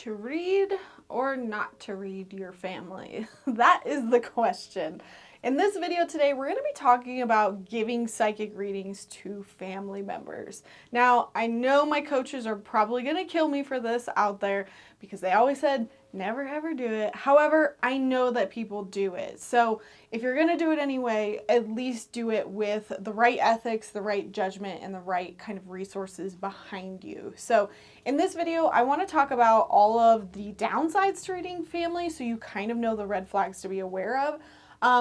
To read or not to read your family? That is the question. In this video today, we're going to be talking about giving psychic readings to family members. Now, I know my coaches are probably going to kill me for this out there because they always said, never ever do it. However, I know that people do it. So if you're going to do it anyway, at least do it with the right ethics, the right judgment, and the right kind of resources behind you. So in this video, I want to talk about all of the downsides to reading family so you kind of know the red flags to be aware of.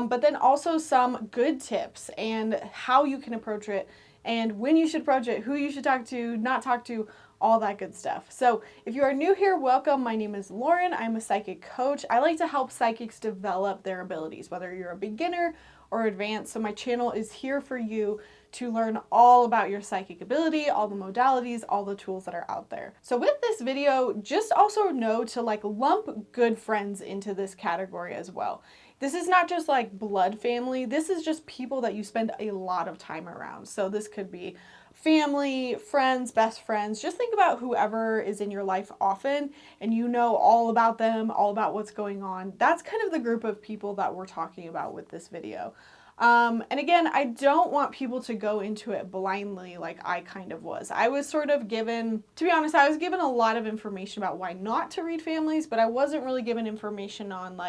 But then also some good tips and how you can approach it and when you should approach it, who you should talk to, not talk to, all that good stuff. So if you are new here, welcome. My name is Lauren. I'm a psychic coach. I like to help psychics develop their abilities, whether you're a beginner or advanced. So my channel is here for you to learn all about your psychic ability, all the modalities, all the tools that are out there. So with this video, just also know to lump good friends into this category as well. This is not just like blood family. This is just people that you spend a lot of time around. So this could be family, friends, best friends. Just think about whoever is in your life often and you know all about them, all about what's going on. That's kind of the group of people that we're talking about with this video. And again, I don't want people to go into it blindly like I kind of was. I was sort of given, to be honest, I was given a lot of information about why not to read families, but I wasn't really given information on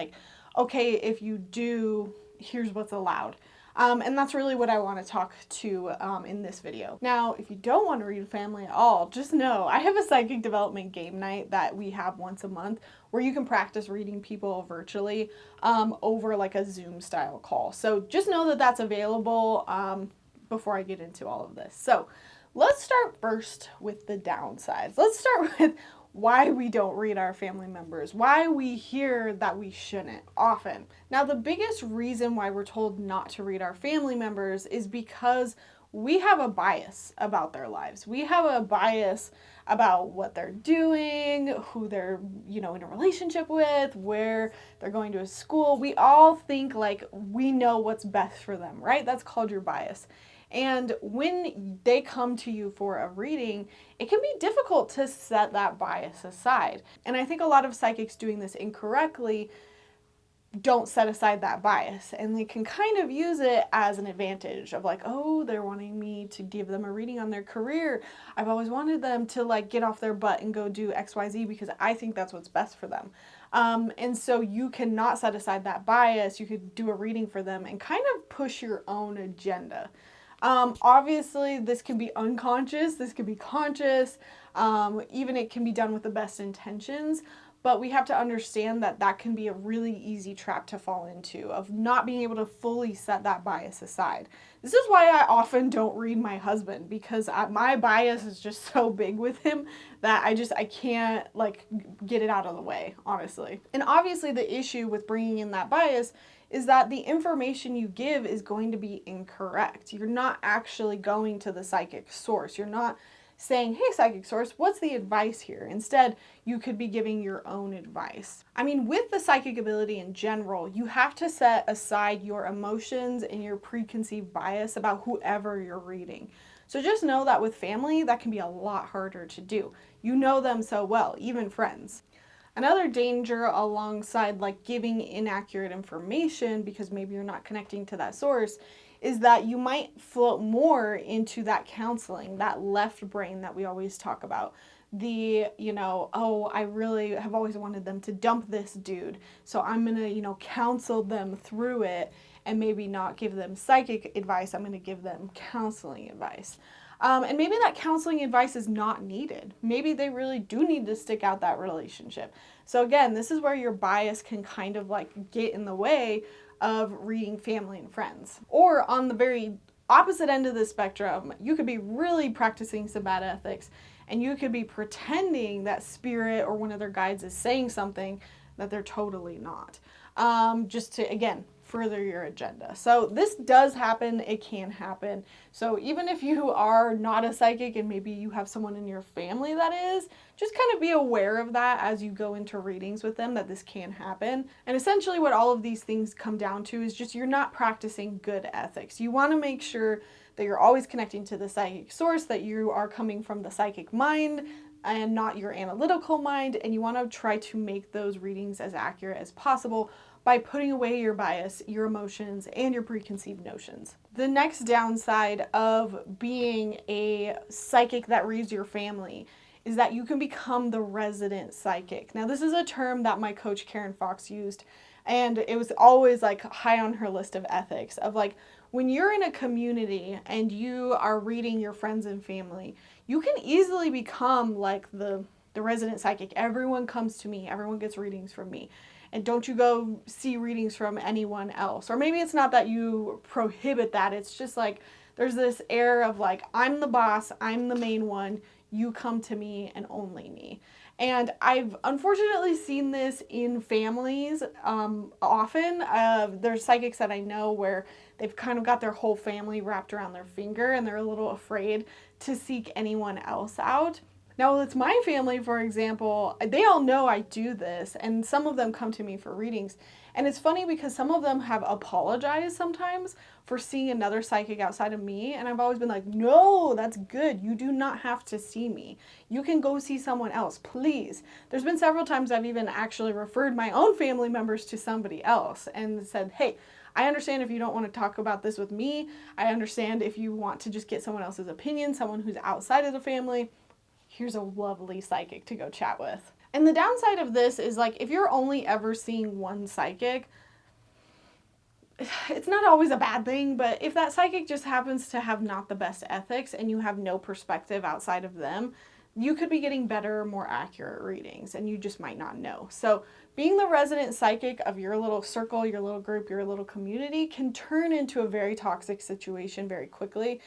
okay, if you do, here's what's allowed. And that's really what I want to talk to in this video. Now, if you don't want to read family at all, just know I have a psychic development game night that we have once a month where you can practice reading people virtually over like a Zoom style call. So just know that that's available before I get into all of this. So let's start first with the downsides. Let's start with why we don't read our family members, why we hear that we shouldn't often. Now, the biggest reason why we're told not to read our family members is because we have a bias about their lives. We have a bias about what they're doing, who they're, in a relationship with, where they're going to school. We all think like we know what's best for them, right? That's called your bias. And when they come to you for a reading, it can be difficult to set that bias aside. And I think a lot of psychics doing this incorrectly don't set aside that bias, and they can kind of use it as an advantage of oh, they're wanting me to give them a reading on their career. I've always wanted them to get off their butt and go do XYZ because I think that's what's best for them. And so you cannot set aside that bias. You could do a reading for them and kind of push your own agenda. Obviously, this can be unconscious, this can be conscious, even it can be done with the best intentions, but we have to understand that that can be a really easy trap to fall into, of not being able to fully set that bias aside. This is why I often don't read my husband, because my bias is just so big with him that I can't get it out of the way, honestly. And obviously the issue with bringing in that bias is that the information you give is going to be incorrect. You're not actually going to the psychic source. You're not saying, hey, psychic source, what's the advice here? Instead, you could be giving your own advice. I mean, with the psychic ability in general, you have to set aside your emotions and your preconceived bias about whoever you're reading. So just know that with family, that can be a lot harder to do. You know them so well, even friends. Another danger alongside giving inaccurate information because maybe you're not connecting to that source is that you might float more into that counseling, that left brain that we always talk about. Oh, I really have always wanted them to dump this dude, so I'm gonna, counsel them through it and maybe not give them psychic advice. I'm gonna give them counseling advice. And maybe that counseling advice is not needed. Maybe they really do need to stick out that relationship. So again, this is where your bias can kind of get in the way of reading family and friends. Or on the very opposite end of the spectrum, you could be really practicing some bad ethics and you could be pretending that spirit or one of their guides is saying something that they're totally not. Just to, again, further your agenda. So this does happen, it can happen. So even if you are not a psychic and maybe you have someone in your family that is, just kind of be aware of that as you go into readings with them, that this can happen. And essentially what all of these things come down to is just you're not practicing good ethics. You want to make sure that you're always connecting to the psychic source, that you are coming from the psychic mind, and not your analytical mind, and you want to try to make those readings as accurate as possible by putting away your bias, your emotions, and your preconceived notions. The next downside of being a psychic that reads your family is that you can become the resident psychic. Now, this is a term that my coach Karen Fox used, and it was always like high on her list of ethics of like, when you're in a community and you are reading your friends and family, you can easily become like the resident psychic. Everyone comes to me, everyone gets readings from me. And don't you go see readings from anyone else. Or maybe it's not that you prohibit that. It's just like there's this air of like, I'm the boss, I'm the main one, you come to me and only me. And I've unfortunately seen this in families often. There's psychics that I know where they've kind of got their whole family wrapped around their finger and they're a little afraid to seek anyone else out. Now, with my family, for example, they all know I do this, and some of them come to me for readings. And it's funny because some of them have apologized sometimes for seeing another psychic outside of me, and I've always been like, no, that's good. You do not have to see me. You can go see someone else, please. There's been several times I've even actually referred my own family members to somebody else and said, hey, I understand if you don't want to talk about this with me. I understand if you want to just get someone else's opinion, someone who's outside of the family. Here's a lovely psychic to go chat with. And the downside of this is like, if you're only ever seeing one psychic, it's not always a bad thing, but if that psychic just happens to have not the best ethics and you have no perspective outside of them, you could be getting better, more accurate readings, and you just might not know. So being the resident psychic of your little circle, your little group, your little community can turn into a very toxic situation very quickly.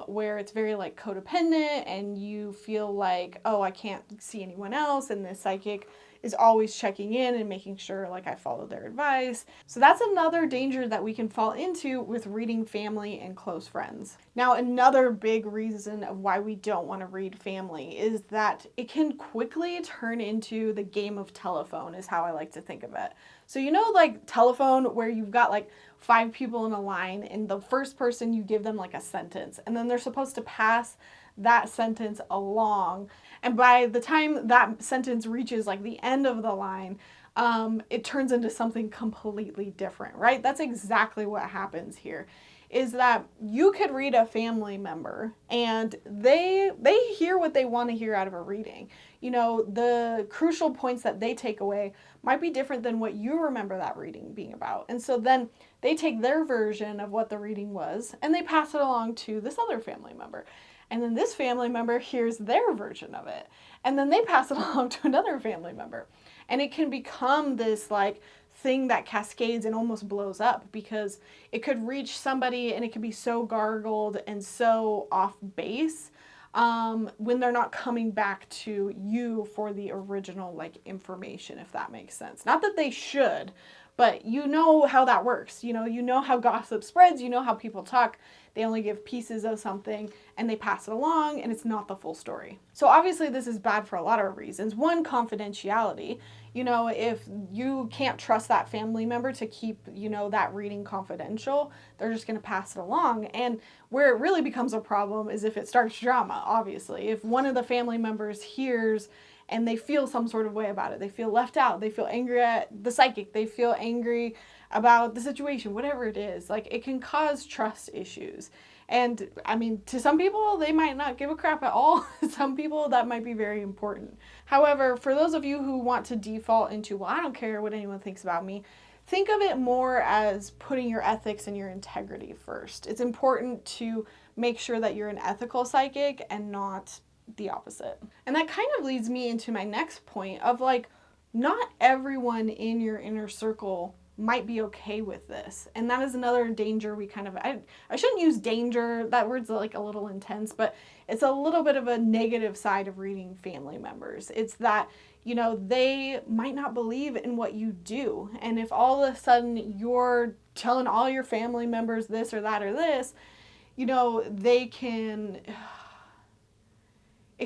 Where it's very like codependent and you feel like, oh, I can't see anyone else, and this psychic is always checking in and making sure like I follow their advice. So that's another danger that we can fall into with reading family and close friends. Now, another big reason of why we don't want to read family is that it can quickly turn into the game of telephone, is how I like to think of it. So you know, like telephone, where you've got like 5 people in a line and the first person you give them like a sentence and then they're supposed to pass that sentence along, and by the time that sentence reaches like the end of the line, it turns into something completely different, right? That's exactly what happens here, is that you could read a family member and they hear what they want to hear out of a reading. You know, the crucial points that they take away might be different than what you remember that reading being about. And so then they take their version of what the reading was and they pass it along to this other family member. And then this family member hears their version of it. And then they pass it along to another family member. And it can become this like thing that cascades and almost blows up, because it could reach somebody and it could be so gargled and so off base when they're not coming back to you for the original like information, if that makes sense. Not that they should, but you know how that works. You know how gossip spreads, you know how people talk. They only give pieces of something and they pass it along and it's not the full story. So obviously this is bad for a lot of reasons. One, confidentiality. You know, if you can't trust that family member to keep, that reading confidential, they're just going to pass it along. And where it really becomes a problem is if it starts drama, obviously. If one of the family members hears and they feel some sort of way about it, they feel left out, they feel angry at the psychic, they feel angry about the situation, whatever it is, like it can cause trust issues. And I mean, to some people, they might not give a crap at all. Some people, that might be very important. However, for those of you who want to default into, well, I don't care what anyone thinks about me, think of it more as putting your ethics and your integrity first. It's important to make sure that you're an ethical psychic and not the opposite. And that kind of leads me into my next point of like, not everyone in your inner circle might be okay with this. And that is another danger we kind of, I shouldn't use danger, that word's like a little intense, but it's a little bit of a negative side of reading family members. It's that, they might not believe in what you do. And if all of a sudden you're telling all your family members this or that or this, it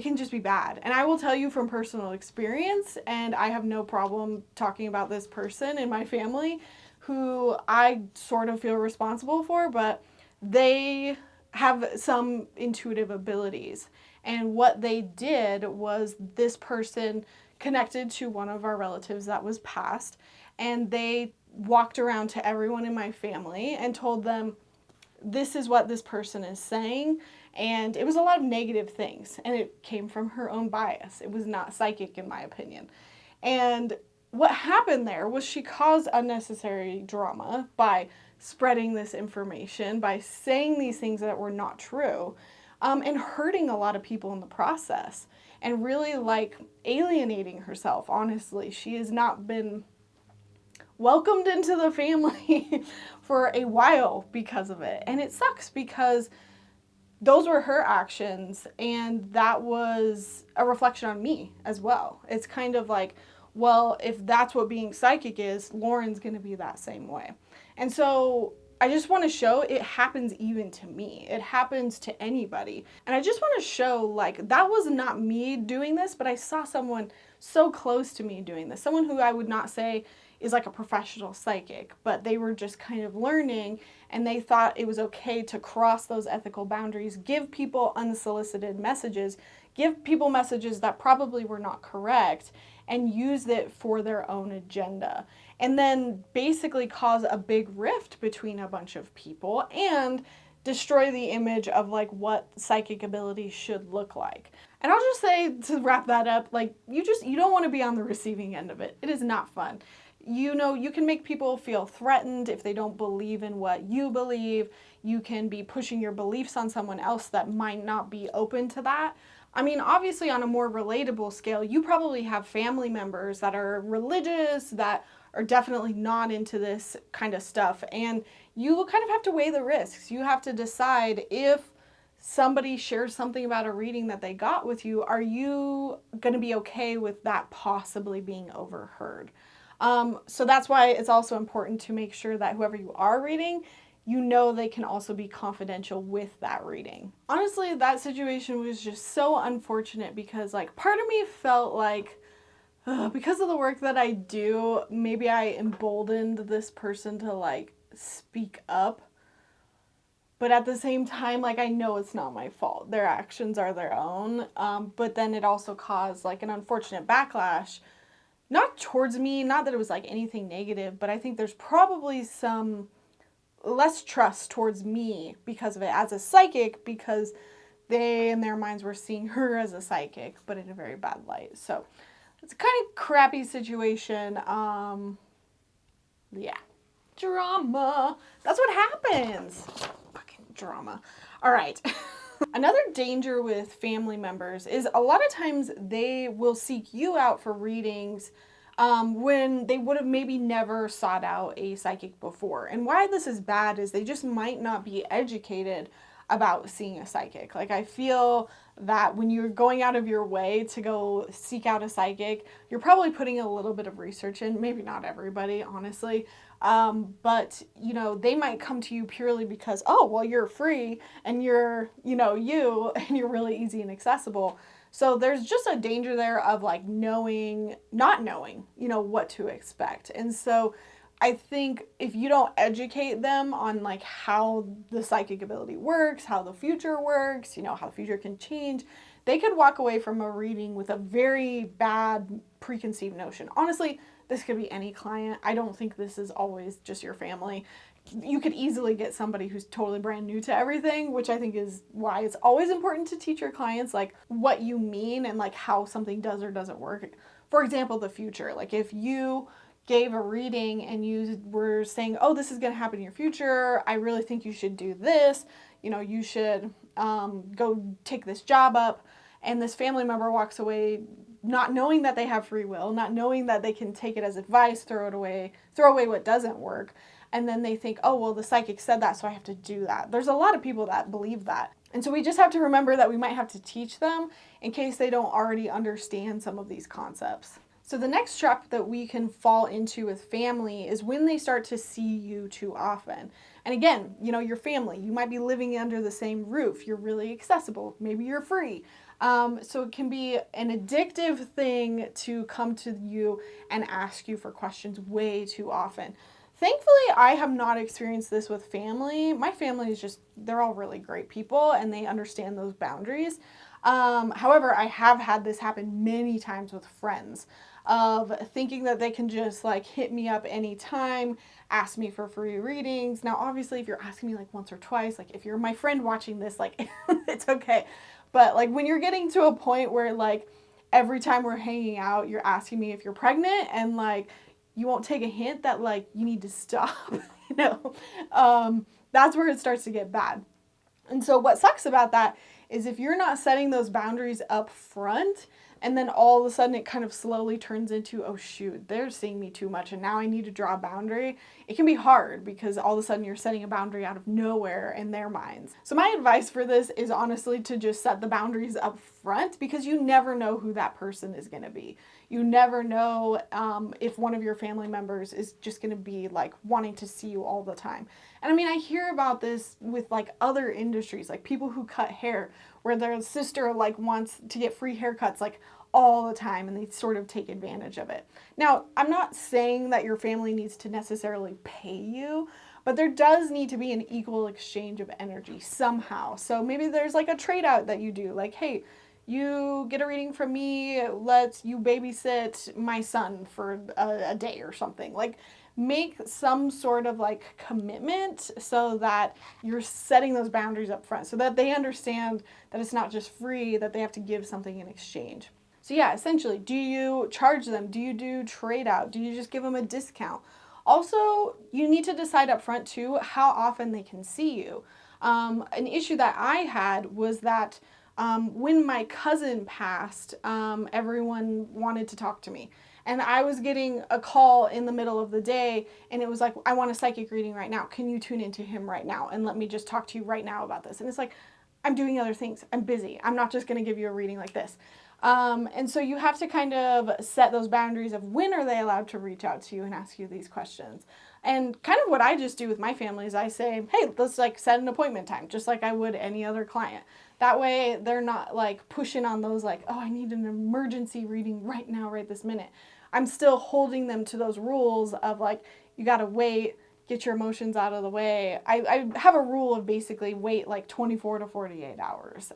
can just be bad. And I will tell you from personal experience, and I have no problem talking about this person in my family who I sort of feel responsible for, but they have some intuitive abilities. And what they did was this person connected to one of our relatives that was passed, and they walked around to everyone in my family and told them, this is what this person is saying. And it was a lot of negative things, and it came from her own bias. It was not psychic, in my opinion. And what happened there was she caused unnecessary drama by spreading this information, by saying these things that were not true, and hurting a lot of people in the process, and really like alienating herself. Honestly, she has not been welcomed into the family for a while because of it. And it sucks because those were her actions, and that was a reflection on me as well. It's kind of like, well, if that's what being psychic is, Lauren's going to be that same way. And so I just want to show it happens even to me. It happens to anybody. And I just want to show, like, that was not me doing this, but I saw someone so close to me doing this. Someone who I would not say is like a professional psychic, but they were just kind of learning, and they thought it was okay to cross those ethical boundaries, give people unsolicited messages, give people messages that probably were not correct, and use it for their own agenda. And then basically cause a big rift between a bunch of people and destroy the image of like what psychic ability should look like. And I'll just say, to wrap that up, like you don't want to be on the receiving end of it. It is not fun. You know, you can make people feel threatened if they don't believe in what you believe. You can be pushing your beliefs on someone else that might not be open to that. I mean, obviously on a more relatable scale, you probably have family members that are religious, that are definitely not into this kind of stuff. And you kind of have to weigh the risks. You have to decide, if somebody shares something about a reading that they got with you, are you going to be okay with that possibly being overheard? So that's why it's also important to make sure that whoever you are reading, you know they can also be confidential with that reading. Honestly, that situation was just so unfortunate because, like, part of me felt like, because of the work that I do, maybe I emboldened this person to, like, speak up. But at the same time, like, I know it's not my fault. Their actions are their own. But then it also caused, like, an unfortunate backlash. Not towards me, not that it was like anything negative, but I think there's probably some less trust towards me because of it as a psychic, because they in their minds were seeing her as a psychic, but in a very bad light. So it's a kind of crappy situation. Yeah. Drama. That's what happens. Fucking drama. All right. Another danger with family members is a lot of times they will seek you out for readings when they would have maybe never sought out a psychic before. And why this is bad is they just might not be educated about seeing a psychic. Like, I feel that when you're going out of your way to go seek out a psychic, you're probably putting a little bit of research in. Maybe not everybody, honestly. But, you know, they might come to you purely because, oh, well, you're free and you're, you know, and you're really easy and accessible. So there's just a danger there of like not knowing, you know, what to expect. And so I think if you don't educate them on like how the psychic ability works, how the future works, you know, how the future can change, they could walk away from a reading with a very bad preconceived notion. Honestly, this could be any client. I don't think this is always just your family. You could easily get somebody who's totally brand new to everything, which I think is why it's always important to teach your clients like what you mean and like how something does or doesn't work. For example, the future. Like if you gave a reading and you were saying, oh, this is going to happen in your future, I really think you should do this, you know, you should go take this job up, and this family member walks away not knowing that they have free will, not knowing that they can take it as advice, throw away what doesn't work, and then they think, oh, well, the psychic said that, so I have to do that. There's a lot of people that believe that. And so we just have to remember that we might have to teach them in case they don't already understand some of these concepts. So the next trap that we can fall into with family is when they start to see you too often. And again, you know, your family, you might be living under the same roof. You're really accessible. Maybe you're free. So it can be an addictive thing to come to you and ask you for questions way too often. Thankfully, I have not experienced this with family. My family is just, they're all really great people and they understand those boundaries. However, I have had this happen many times with friends of thinking that they can just like hit me up anytime, ask me for free readings. Now, obviously, if you're asking me like once or twice, like if you're my friend watching this, like it's okay. But like when you're getting to a point where like every time we're hanging out, you're asking me if you're pregnant and like you won't take a hint that like you need to stop, you know, that's where it starts to get bad. And so what sucks about that is if you're not setting those boundaries up front and then all of a sudden it kind of slowly turns into, oh shoot, they're seeing me too much and now I need to draw a boundary. It can be hard because all of a sudden you're setting a boundary out of nowhere in their minds. So my advice for this is honestly to just set the boundaries up front because you never know who that person is going to be. You never know if one of your family members is just going to be like wanting to see you all the time. And I mean, I hear about this with like other industries, like people who cut hair, where their sister like wants to get free haircuts like all the time and they sort of take advantage of it. Now, I'm not saying that your family needs to necessarily pay you, but there does need to be an equal exchange of energy somehow. So maybe there's like a trade out that you do, like, hey, you get a reading from me, let's you babysit my son for a day or something. Like make some sort of like commitment so that you're setting those boundaries up front so that they understand that it's not just free, that they have to give something in exchange. So yeah, essentially, do you charge them? Do you do trade out? Do you just give them a discount? Also, you need to decide up front too how often they can see you. An issue that I had was that when my cousin passed, everyone wanted to talk to me. And I was getting a call in the middle of the day, and it was like, I want a psychic reading right now. Can you tune into him right now? And let me just talk to you right now about this. And it's like, I'm doing other things. I'm busy. I'm not just going to give you a reading like this. And so you have to kind of set those boundaries of when are they allowed to reach out to you and ask you these questions. And kind of what I just do with my family is I say, hey, let's like set an appointment time, just like I would any other client. That way they're not like pushing on those like, oh, I need an emergency reading right now, right this minute. I'm still holding them to those rules of like, you got to wait, get your emotions out of the way. I have a rule of basically wait like 24 to 48 hours.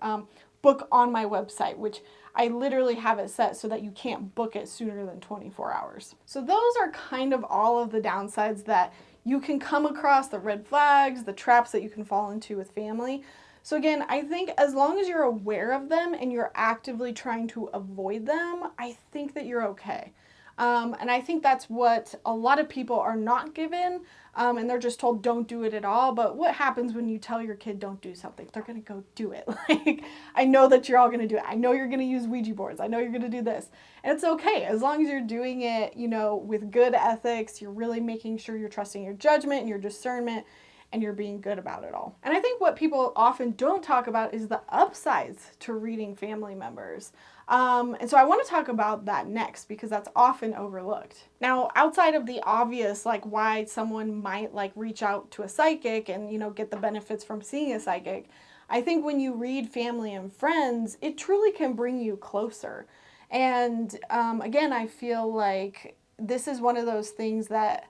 Book on my website, which I literally have it set so that you can't book it sooner than 24 hours. So those are kind of all of the downsides that you can come across, the red flags, the traps that you can fall into with family. So again, I think as long as you're aware of them and you're actively trying to avoid them, I think that you're okay. And I think that's what a lot of people are not given, and they're just told don't do it at all. But what happens when you tell your kid don't do something? They're going to go do it. Like, I know that you're all going to do it. I know you're going to use Ouija boards. I know you're going to do this. And it's okay as long as you're doing it, you know, with good ethics. You're really making sure you're trusting your judgment and your discernment, and you're being good about it all. And I think what people often don't talk about is the upsides to reading family members. And so I want to talk about that next because that's often overlooked. Now, outside of the obvious, like why someone might like reach out to a psychic and, you know, get the benefits from seeing a psychic, I think when you read family and friends, it truly can bring you closer. And again, I feel like this is one of those things that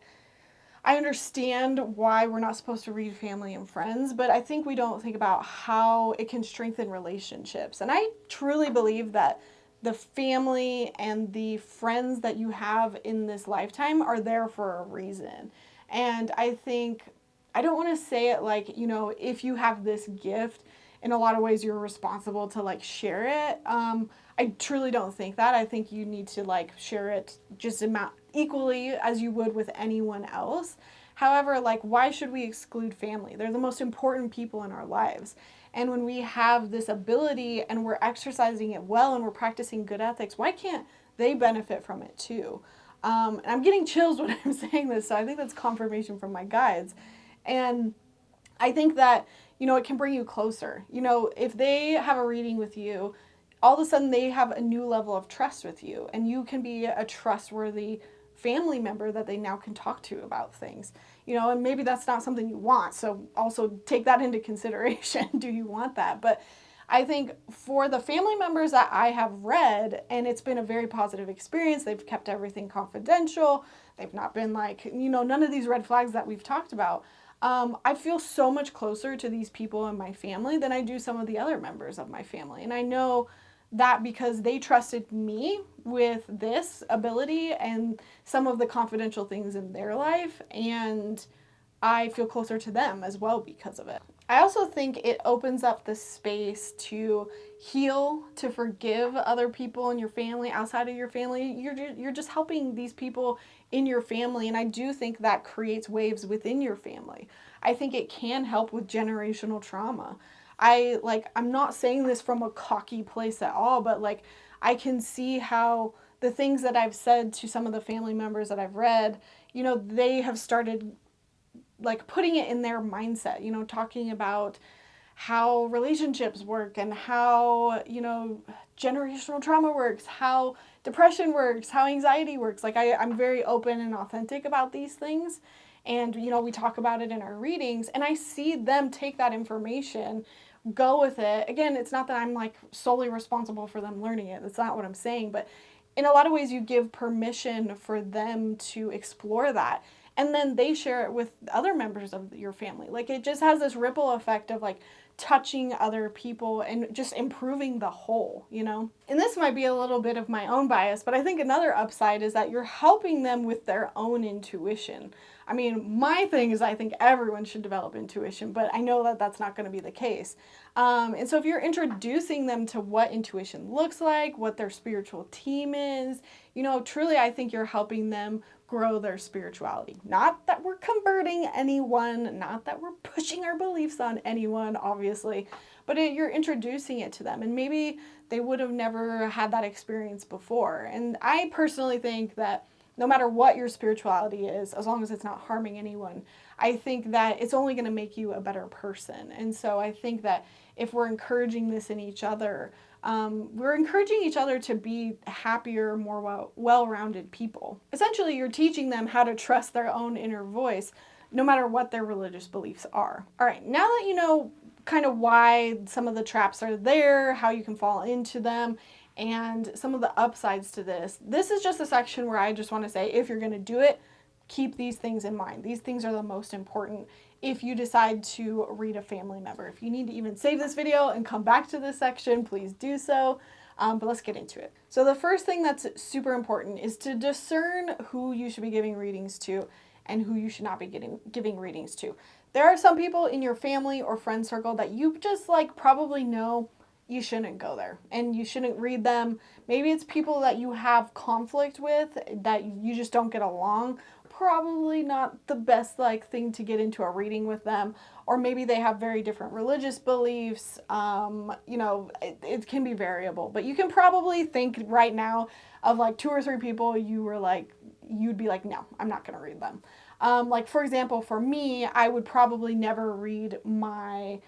I understand why we're not supposed to read family and friends, but I think we don't think about how it can strengthen relationships. And I truly believe that the family and the friends that you have in this lifetime are there for a reason. And I think, I don't want to say it like, you know, if you have this gift, in a lot of ways you're responsible to like share it. I truly don't think that. I think you need to like share it just equally as you would with anyone else. However, like, why should we exclude family? They're the most important people in our lives. And when we have this ability and we're exercising it well and we're practicing good ethics, why can't they benefit from it too? And I'm getting chills when I'm saying this, so I think that's confirmation from my guides. And I think that, you know, it can bring you closer. You know, if they have a reading with you, all of a sudden they have a new level of trust with you, and you can be a trustworthy family member that they now can talk to about things. You know, and maybe that's not something you want, so also take that into consideration. Do you want that? But I think for the family members that I have read, and it's been a very positive experience, they've kept everything confidential, they've not been like, you know, none of these red flags that we've talked about. I feel so much closer to these people in my family than I do some of the other members of my family. And I know that because they trusted me with this ability and some of the confidential things in their life, and I feel closer to them as well because of it. I also think it opens up the space to heal, to forgive other people in your family, outside of your family. You're just helping these people in your family, and I do think that creates waves within your family. I think it can help with generational trauma. I'm not saying this from a cocky place at all, but like I can see how the things that I've said to some of the family members that I've read, they have started like putting it in their mindset, talking about how relationships work and how, generational trauma works, how depression works, how anxiety works. Like I'm very open and authentic about these things. And, we talk about it in our readings, and I see them take that information, go with it. Again, it's not that I'm like solely responsible for them learning it. That's not what I'm saying. But in a lot of ways, you give permission for them to explore that. And then they share it with other members of your family. Like it just has this ripple effect of like touching other people and just improving the whole, And this might be a little bit of my own bias, but I think another upside is that you're helping them with their own intuition. I mean, my thing is I think everyone should develop intuition, but I know that that's not going to be the case. And so if you're introducing them to what intuition looks like, what their spiritual team is, truly I think you're helping them grow their spirituality. Not that we're converting anyone, not that we're pushing our beliefs on anyone, obviously, but you're introducing it to them. And maybe they would have never had that experience before. And I personally think that no matter what your spirituality is, as long as it's not harming anyone, I think that it's only going to make you a better person. And so I think that if we're encouraging this in each other, we're encouraging each other to be happier, more well-rounded people. Essentially, you're teaching them how to trust their own inner voice, no matter what their religious beliefs are. All right, now that you know kind of why some of the traps are there, how you can fall into them, and some of the upsides to this is just a section where I just want to say, if you're going to do it, keep these things in mind. These things are the most important if you decide to read a family member. If you need to even save this video and come back to this section, please do so. But let's get into it. So the first thing that's super important is to discern who you should be giving readings to and who you should not be giving readings to. There are some people in your family or friend circle that you just like probably know you shouldn't go there and you shouldn't read them. Maybe it's people that you have conflict with, that you just don't get along. Probably not the best thing to get into a reading with them. Or maybe they have very different religious beliefs. It can be variable, but you can probably think right now of like 2 or 3 people you'd be like, no, I'm not going to read them. For example, for me, I would probably never read my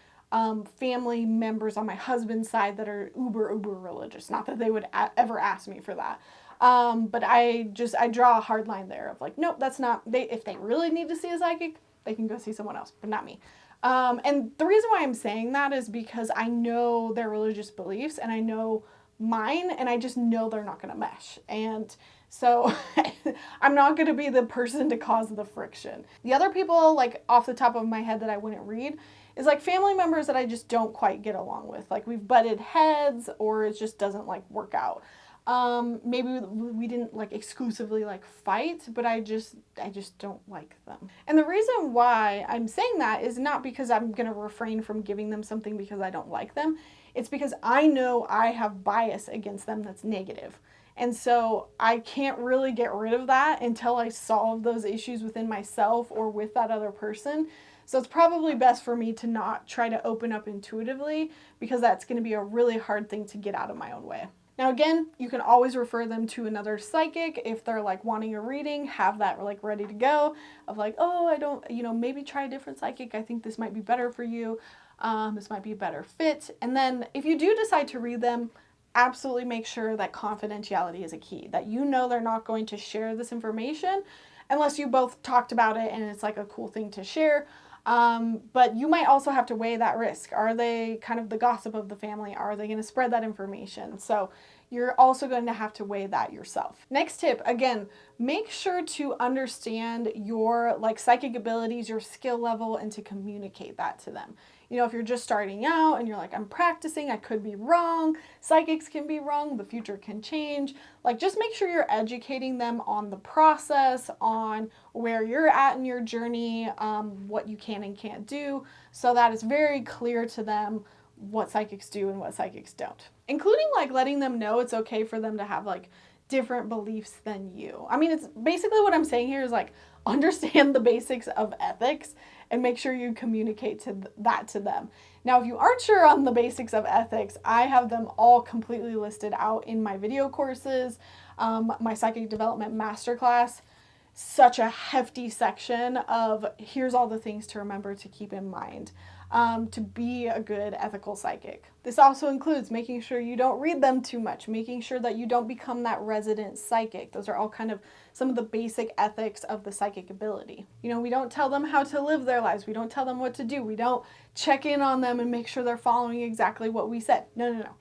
family members on my husband's side that are uber religious. Not that they would ever ask me for that. But I draw a hard line there of like, nope, that's not, if they really need to see a psychic, they can go see someone else, but not me. And the reason why I'm saying that is because I know their religious beliefs and I know mine, and I just know they're not going to mesh. And so I'm not going to be the person to cause the friction. The other people, like off the top of my head, that I wouldn't read is like family members that I just don't quite get along with. Like we've butted heads or it just doesn't like work out. Maybe we didn't like exclusively like fight, but I just don't like them. And the reason why I'm saying that is not because I'm going to refrain from giving them something because I don't like them. It's because I know I have bias against them that's negative. And so I can't really get rid of that until I solve those issues within myself or with that other person. So it's probably best for me to not try to open up intuitively, because that's going to be a really hard thing to get out of my own way. Now, again, you can always refer them to another psychic if they're like wanting a reading, have that like ready to go of like, oh, I don't, maybe try a different psychic. I think this might be better for you. This might be a better fit. And then if you do decide to read them, absolutely make sure that confidentiality is a key, that they're not going to share this information unless you both talked about it and it's like a cool thing to share. But you might also have to weigh that risk. Are they kind of the gossip of the family? Are they going to spread that information? So, you're also going to have to weigh that yourself. Next tip, again, make sure to understand your like psychic abilities, your skill level, and to communicate that to them. You know, if you're just starting out and you're like, I'm practicing, I could be wrong, psychics can be wrong, the future can change. Like, just make sure you're educating them on the process, on where you're at in your journey, what you can and can't do, so that it's very clear to them what psychics do and what psychics don't. Including like letting them know it's okay for them to have like different beliefs than you. I mean, it's basically what I'm saying here is like understand the basics of ethics and make sure you communicate that to them. Now, if you aren't sure on the basics of ethics, I have them all completely listed out in my video courses, my psychic development masterclass. Such a hefty section of here's all the things to remember to keep in mind to be a good ethical psychic. This also includes making sure you don't read them too much, making sure that you don't become that resident psychic. Those are all kind of some of the basic ethics of the psychic ability. You know, we don't tell them how to live their lives. We don't tell them what to do. We don't check in on them and make sure they're following exactly what we said. No, no, no.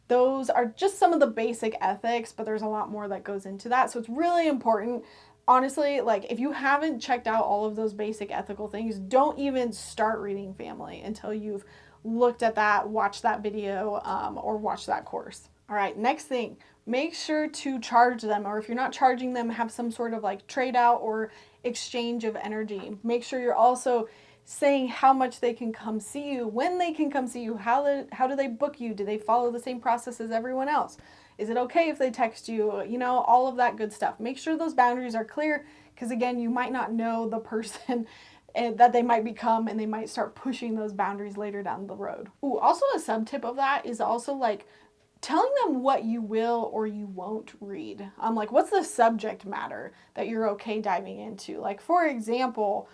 Those are just some of the basic ethics, but there's a lot more that goes into that. So it's really important. Honestly, like if you haven't checked out all of those basic ethical things, don't even start reading family until you've looked at that, watched that video, or watched that course. All right, next thing, make sure to charge them, or if you're not charging them, have some sort of like trade out or exchange of energy. Make sure you're also saying how much they can come see you, when they can come see you, how do they book you, do they follow the same process as everyone else? Is it okay if they text you? You know, all of that good stuff. Make sure those boundaries are clear because, again, you might not know the person that they might become and they might start pushing those boundaries later down the road. Ooh, also a sub-tip of that is also like telling them what you will or you won't read. Like what's the subject matter that you're okay diving into? Like, for example,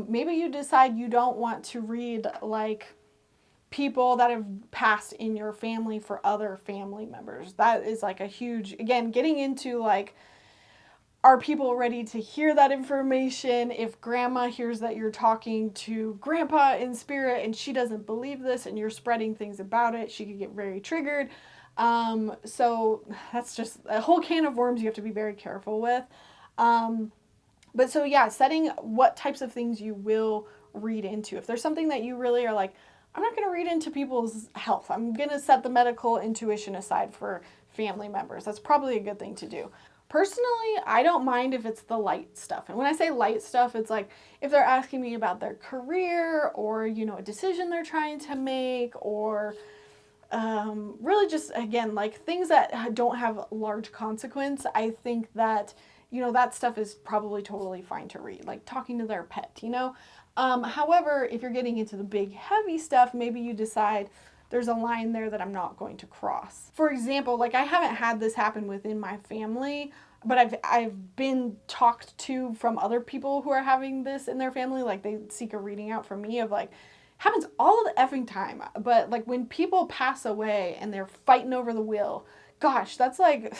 maybe you decide you don't want to read like people that have passed in your family for other family members. That is like a huge, again, getting into like, are people ready to hear that information? If grandma hears that you're talking to grandpa in spirit and she doesn't believe this and you're spreading things about it, she could get very triggered. So that's just a whole can of worms you have to be very careful with. But so yeah, setting what types of things you will read into. If there's something that you really are like, I'm not going to read into people's health. I'm going to set the medical intuition aside for family members. That's probably a good thing to do. Personally, I don't mind if it's the light stuff. And when I say light stuff, it's like if they're asking me about their career or, you know, a decision they're trying to make or really just, again, like things that don't have large consequence. I think that, you know, that stuff is probably totally fine to read, like talking to their pet, you know. However, if you're getting into the big heavy stuff, maybe you decide there's a line there that I'm not going to cross. For example, like I haven't had this happen within my family, but I've been talked to from other people who are having this in their family, like they seek a reading out from me of like, happens all of the effing time. But like when people pass away and they're fighting over the will, gosh, that's like,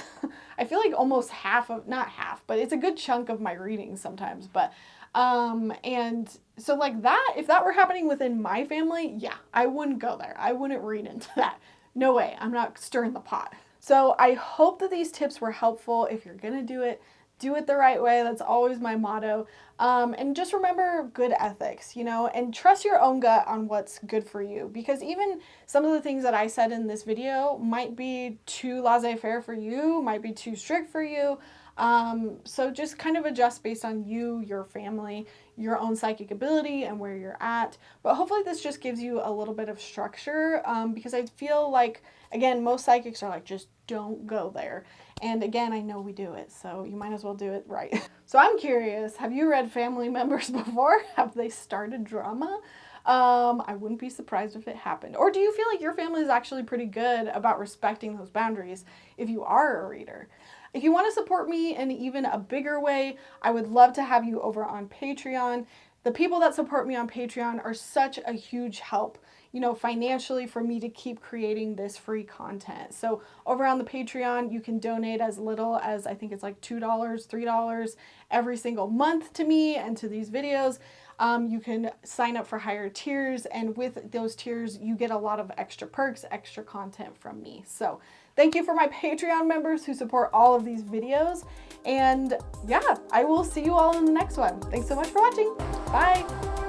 I feel like almost half of, not half, but it's a good chunk of my readings sometimes. But and so like that, if that were happening within my family, yeah, I wouldn't go there. I wouldn't read into that. No way. I'm not stirring the pot. So I hope that these tips were helpful. If you're going to do it the right way. That's always my motto. And just remember good ethics, you know, and trust your own gut on what's good for you. Because even some of the things that I said in this video might be too laissez-faire for you, might be too strict for you. So just kind of adjust based on you, your family, your own psychic ability and where you're at. But hopefully this just gives you a little bit of structure because I feel like, again, most psychics are like, just don't go there. And again, I know we do it, so you might as well do it right. So I'm curious, have you read family members before? Have they started drama? I wouldn't be surprised if it happened. Or do you feel like your family is actually pretty good about respecting those boundaries if you are a reader? If you want to support me in even a bigger way, I would love to have you over on Patreon. The people that support me on Patreon are such a huge help, you know, financially for me to keep creating this free content. So over on the Patreon, you can donate as little as, I think it's like $2, $3 every single month to me and to these videos. You can sign up for higher tiers, and with those tiers, you get a lot of extra perks, extra content from me. So Thank you for my Patreon members who support all of these videos. And yeah, I will see you all in the next one. Thanks so much for watching. Bye.